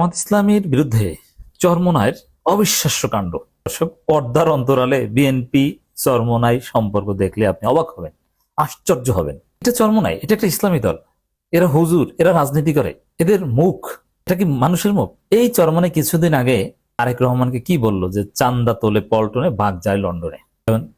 জামাত ইসলামীর বিরুদ্ধে চরমোনাইয়ের অবিশ্বাস্য কাণ্ড। দর্শক, পর্দার অন্তরালে বিএনপি চরমোনাই সম্পর্ক দেখলে আপনি অবাক হবেন, আশ্চর্য হবেন। এটা চরমোনাই, এটা একটা ইসলামী দল, এরা হুজুর, এরা রাজনীতি করে, এদের মুখ, এটা কি মানুষের মুখ? এই চরমোনাই কিছুদিন আগে তারেক রহমানকে কি বললো যে চান্দা তোলে পল্টনে, বাঘ যায় লন্ডনে,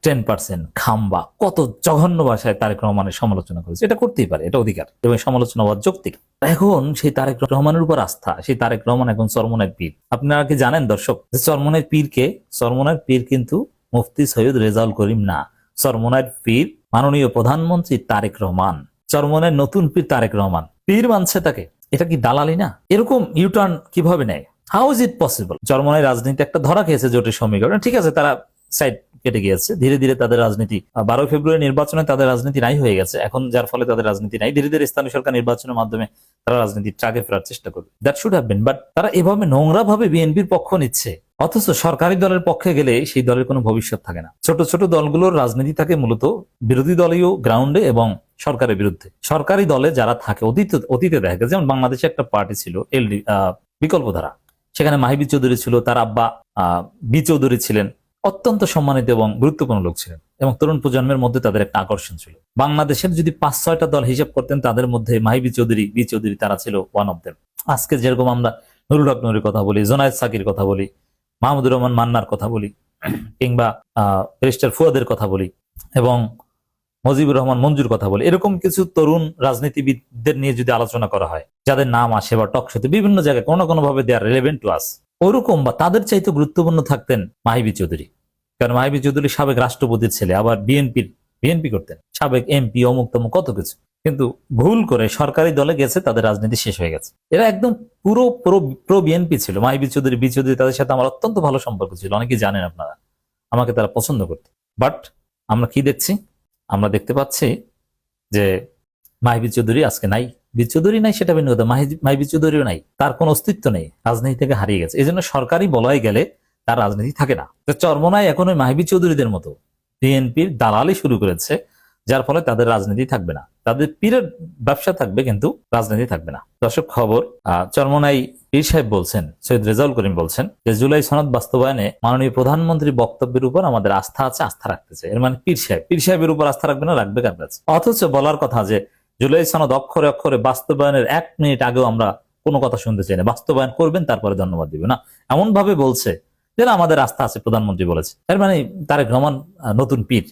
10% খাম্বা, কত জঘন্য ভাষায় তারেক রহমানের সমালোচনা করেছে। এটা করতেই পারে, এটা অধিকার এবং সমালোচনা হওয়ার যৌক্তিক। এখন সেই তারেক রহমানের উপর আস্থা, সেই তারেক রহমান এখন চরমোনাইয়ের পীর। আপনারা কি জানেন দর্শক যে চরমোনাইয়ের পীরকে? চরমোনাইয়ের পীর কিন্তু মুফতি সৈয়দ রেজাউল করিম না, চরমোনাইয়ের পীর মাননীয় প্রধানমন্ত্রী তারেক রহমান। চরমোনাইয়ের নতুন পীর তারেক রহমান, পীর মানছে তাকে। এটা কি দালালি না? এরকম ইউটার্ন কিভাবে নেয়? How is it possible? চরমোনাইয়ের রাজনীতি একটা ধরা খেয়েছে জোটের সমীকরণ, ঠিক আছে, তারা সাইড কেটে গিয়েছে। ধীরে ধীরে তাদের রাজনীতি 12 ফেব্রুয়ারি নির্বাচনে তাদের রাজনীতি নাই হয়ে গেছে এখন, যার ফলে তাদের রাজনীতি নাই। ধীরে ধীরে স্থানীয় সরকার নির্বাচনের মাধ্যমে তারা রাজনীতির ট্রাকে ফেরার চেষ্টা করবে। That should have been, but তারা এভাবে নোংরা ভাবে বিএনপির পক্ষ নিচ্ছে, অথচ সরকারি দলের পক্ষে গেলে সেই দলের কোনো ভবিষ্যৎ থাকে না। ছোট ছোট দলগুলোর রাজনীতি থাকে মূলত বিরোধী দলীয় গ্রাউন্ডে এবং সরকারের বিরুদ্ধে। সরকারি দলে যারা থাকে অতীতে দেখা গেছে, যেমন বাংলাদেশে একটা পার্টি ছিল এলডি, বিকল্পধারা, সেখানে মাহিবি চৌধুরী ছিল, তার আব্বা বি চৌধুরী ছিলেন, অত্যন্ত সম্মানিত এবং গুরুত্বপূর্ণ লোক ছিলেন, এবং তরুণ প্রজন্মের মধ্যে তাদের একটা আকর্ষণ ছিল। বাংলাদেশের যদি 5-6টা দল হিসাব করতেন, তাদের মধ্যে মাহিবি চৌধুরী, বি চৌধুরী, তারা ছিল ওয়ান অফ দেম। আজকে যেরকম আমরা নুরুল হক নুরের কথা বলি, জোনায়েদ সাকির কথা বলি, মাহমুদুর রহমান মান্নার কথা বলি, কিংবা ব্যারিস্টার ফুয়াদের কথা বলি, এবং মুজিবুর রহমান মঞ্জুর কথা বলি, এরকম কিছু তরুণ রাজনীতিবিদদের নিয়ে যদি আলোচনা করা হয়, যাদের নাম আসে বা টক শোতে বিভিন্ন জায়গায় কোনো কোনো ভাবে দে আর রিলেভেন্ট টু আস, ওরকম বা তাদের চাইতে গুরুত্বপূর্ণ থাকতেন মাহিবি চৌধুরী। কারণ মাহিবি চৌধুরী সাবেক রাষ্ট্রপতির ছেলে, আবার বিএনপি করতেন, সাবেক এমপি, অমুক তমুক কত কিছু, কিন্তু ভুল করে সরকারি দলে গেছে, তাদের রাজনীতি শেষ হয়ে গেছে। এরা একদম পুরো প্রো বিএনপি ছিল। মাহিবি চৌধুরী, বি চৌধুরী, তাদের সাথে আমার অত্যন্ত ভালো সম্পর্ক ছিল, অনেকেই জানেন আপনারা, আমাকে তারা পছন্দ করত। বাট আমরা কি দেখছি? আমরা দেখতে পাচ্ছি যে মাহিবি চৌধুরী আজকে নাই, বি চৌধুরী নাই, সেটা ভিন্ন কথা, মাহিবি চৌধুরীও নাই, তার কোনো অস্তিত্ব নেই, রাজনীতি থেকে হারিয়ে গেছে। এই জন্য সরকারি বলয়ে গেলে তার রাজনীতি থাকে না। চরমোনাই এখন ওই মাহিবি চৌধুরীদের মতো বিএনপির দালালি শুরু করেছে, যার ফলে তাদের রাজনীতি থাকবে না, তাদের পীরের ব্যবসা থাকবে কিন্তু রাজনীতি থাকবে না। দর্শক, খবর, চরমোনাই পীর সাহেব বলছেন, সৈয়দ রেজাউল করিম বলছেন যে জুলাই সনদ বাস্তবায়নে মাননীয় প্রধানমন্ত্রীর বক্তব্যের উপর আমাদের আস্থা আছে, আস্থা রাখতেছে। এর মানে পীর সাহেবের উপর আস্থা রাখবে না, রাখবে কার কাছে? অথচ বলার কথা যে জুলাই সনদ অক্ষরে অক্ষরে বাস্তবায়নের 1 মিনিট আগেও আমরা কোনো কথা শুনতে চাই না, বাস্তবায়ন করবেন তারপরে ধন্যবাদ দিবে না, এমন ভাবে বলছে যেন আমাদের আস্থা আছে, প্রধানমন্ত্রী বলেছে। এর মানে তারেক রহমান নতুন পীর,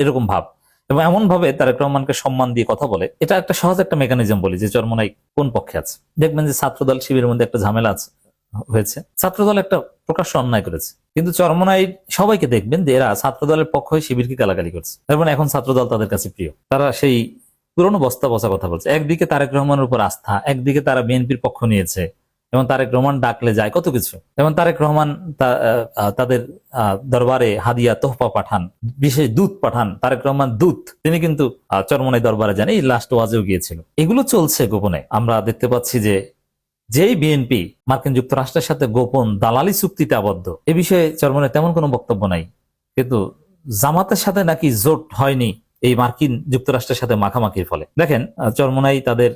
এরকম ভাব, এবং এমন ভাবে তারেক রহমানকে সম্মান দিয়ে কথা বলে। এটা একটা সহজ একটা মেকানিজম বলি যে চরমোনাই কোন পক্ষে আছে। দেখবেন যে ছাত্রদল শিবিরের মধ্যে একটা ঝামেলা হয়েছে, ছাত্রদল একটা প্রকাশ্য অন্যায় করেছে, কিন্তু চরমোনাই সবাইকে দেখবেন যে এরা ছাত্রদলের পক্ষ হয়ে শিবিরকে গালাগালি করছে। তার মানে এখন ছাত্রদল তাদের কাছে প্রিয়, তারা সেই পুরনো বস্তা বসা কথা বলছে। একদিকে তারেক রহমানের উপর আস্থা, একদিকে তারা বিএনপির পক্ষ নিয়েছে, এবং তারেক রহমান ডাকলে যায় কত কিছু। এবং তারেক রহমান তাদের দরবারে হাদিয়া, তোহফা পাঠান, বিশেষ দূত পাঠান। তারেক রহমান দূত, তিনি কিন্তু চরমোনাই দরবারে যান, এই লাস্ট ওয়াজেও গিয়েছিল। এগুলো চলছে গোপনে। আমরা দেখতে পাচ্ছি যে যেই বিএনপি মার্কিন যুক্তরাষ্ট্রের সাথে গোপন দালালি চুক্তিতে আবদ্ধ, এ বিষয়ে চরমোনাই তেমন কোনো বক্তব্য নাই, কিন্তু জামাতের সাথে নাকি জোট হয়নি এই মার্কিন যুক্তরাষ্ট্রের সাথে মাখামাখির ফলে। দেখেন, চরমোনাই তাদের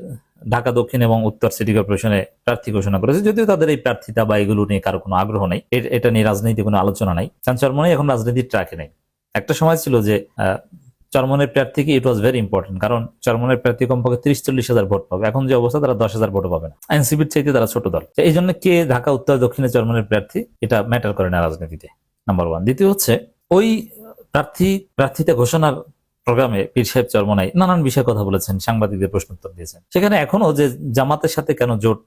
ঢাকা দক্ষিণ এবং উত্তর সিটি কর্পোরেশনে প্রার্থী ঘোষণা করেছে, যদিও তাদের এই প্রার্থিতা বা এগুলো নিয়ে কারো কোনো আগ্রহ নেই, এটা নিয়ে রাজনীতি কোনো আলোচনা নাই। কারণ চরমোনাই এখন রাজনীতির ট্র্যাকে নেই। একটা সময় ছিল যে চরমোনাইয়ের প্রার্থীকে ইট ওয়াজ ভেরি ইম্পর্টেন্ট, কারণ চরমোনাইয়ের প্রার্থী কমপক্ষে 30-40 হাজার ভোট পাবে। এখন যে অবস্থা, তারা 10,000 ভোটও পাবে না, এনসিপির চাইতে তারা ছোট দল। এই জন্য কে ঢাকা উত্তর দক্ষিণে চরমোনাইয়ের প্রার্থী, এটা ম্যাটার করে না রাজনীতিতে, নাম্বার 1। দ্বিতীয় হচ্ছে, ওই প্রার্থীতা ঘোষণার প্রোগ্রামে পীর সাহেব চরমোনাই নানান বিষয়ে কথা বলেছেন, সাংবাদিকদের প্রশ্ন উত্তর দিয়েছেন। সেখানে এখনো যে জামাতের সাথে কেন জোট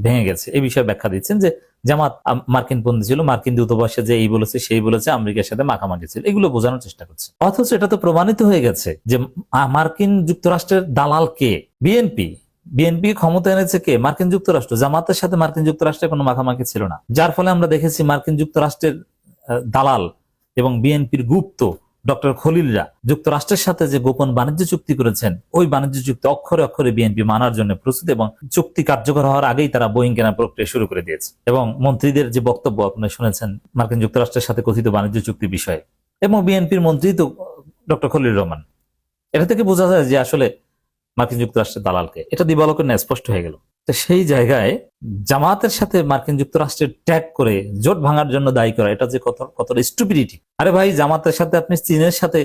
ভেঙে গেছে এই বিষয়ে ব্যাখ্যা দিচ্ছেন, যে জামাত মার্কিন পন্থী ছিল, মার্কিন দূতাবাসে যে এই বলেছে সেই বলেছে, আমেরিকার সাথে মাখামাখি ছিল, এগুলো বোঝানোর চেষ্টা করছে। অথচ এটা তো প্রমাণিত হয়ে গেছে যে মার্কিন যুক্তরাষ্ট্রের দালাল কে? বিএনপি ক্ষমতা এনেছে কে? মার্কিন যুক্তরাষ্ট্র। জামাতের সাথে মার্কিন যুক্তরাষ্ট্রের কোনো মাখামাখি ছিল না, যার ফলে আমরা দেখেছি মার্কিন যুক্তরাষ্ট্রের দালাল এবং বিএনপির গুপ্ত ডক্টর খলিলরা যুক্তরাষ্ট্রের সাথে যে গোপন বাণিজ্য চুক্তি করেছেন, ওই বাণিজ্য চুক্তি অক্ষরে অক্ষরে বিএনপি মানার জন্য প্রস্তুত, এবং চুক্তি কার্যকর হওয়ার আগেই তারা বোয়িং কেনার প্রক্রিয়া শুরু করে দিয়েছে। এবং মন্ত্রীদের যে বক্তব্য আপনারা শুনেছেন মার্কিন যুক্তরাষ্ট্রের সাথে কথিত বাণিজ্য চুক্তি বিষয়ে, এবং বিএনপির মন্ত্রী তো ডক্টর খলিল রহমান। এটা থেকে বোঝা যায় যে আসলে মার্কিন যুক্তরাষ্ট্রের দালালকে, এটা দিবালোকের ন্যায় স্পষ্ট হয়ে গেল। তো সেই জায়গায় জামাতের সাথে মার্কিন যুক্তরাষ্ট্রের ট্যাগ করে জোট ভাঙার জন্য দায়ী করা, এটা যে কতটা স্টুপিডিটি। আরে ভাই, জামাতের সাথে আপনি চীনের সাথে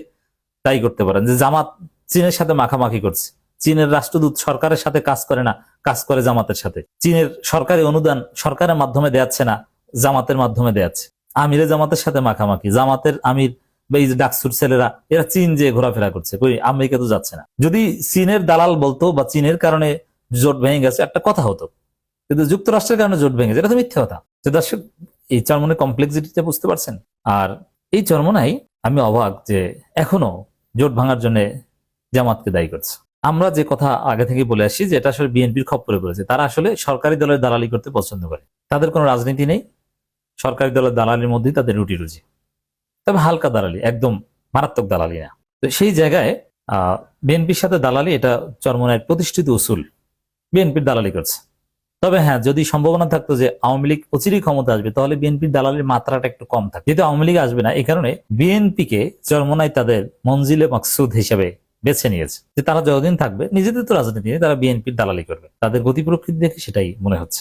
দায়ী করতে পারেন যে জামাত চীনের সাথে মাখামাখি করছে। চীনের রাষ্ট্রদূত সরকারের সাথে কাজ করে না, কাজ করে জামাতের সাথে। চীনের সরকারি অনুদান সরকারের মাধ্যমে দেয়াচ্ছে না, জামাতের মাধ্যমে দেয়াচ্ছে। আমিরে জামাতের সাথে মাখামাখি, জামাতের আমির বা এই যে ডাকসুর ছেলেরা, এরা চীন যে ঘোরাফেরা করছে, কই আমেরিকা তো যাচ্ছে না। যদি চীনের দালাল বলতো বা চীনের কারণে জোট ভেঙে গেছে একটা কথা হতো, কিন্তু যুক্তরাষ্ট্রের কারণে জোট ভেঙে গেছে, এটা তো মিথ্যা কথা। তো দর্শক, এই চরমনের কমপ্লেক্সিটিটা বুঝতে পারছেন? আর এই চরমনাই আমি অবাক যে এখনো জোট ভাঙার জন্য জামাতকে দায়ী করছে। আমরা যে কথা আগে থেকে বলে আসছি যে এটা আসলে বিএনপির খপ্পরে পড়েছে। তারা আসলে সরকারি দলের দালালি করতে পছন্দ করে। তাদের কোনো রাজনীতি নেই, সরকারি দলের দালালির মধ্যেই তাদের রুটি রুজি। তবে হালকা দালালি, একদম মারাত্মক দালালি না। তো সেই জায়গায় বিএনপির সাথে দালালি, এটা চরমনাইয়ের প্রতিষ্ঠিত উসুল। বিএনপির দালালি করছে। তবে হ্যাঁ, যদি সম্ভাবনা থাকতো যে আওয়ামী লীগ অচিরেই ক্ষমতা আসবে, তাহলে বিএনপির দালালির মাত্রাটা একটু কম থাকে। যেহেতু আওয়ামী লীগ আসবে না, এই কারণে বিএনপিকে চরমনাই তাদের মঞ্জিলে মাকসুদ হিসেবে বেছে নিয়েছে যে তারা যতদিন থাকবে, নিজেদের তো রাজনীতি নেই, তারা বিএনপির দালালি করবে। তাদের গতি প্রকৃতি দেখে সেটাই মনে হচ্ছে।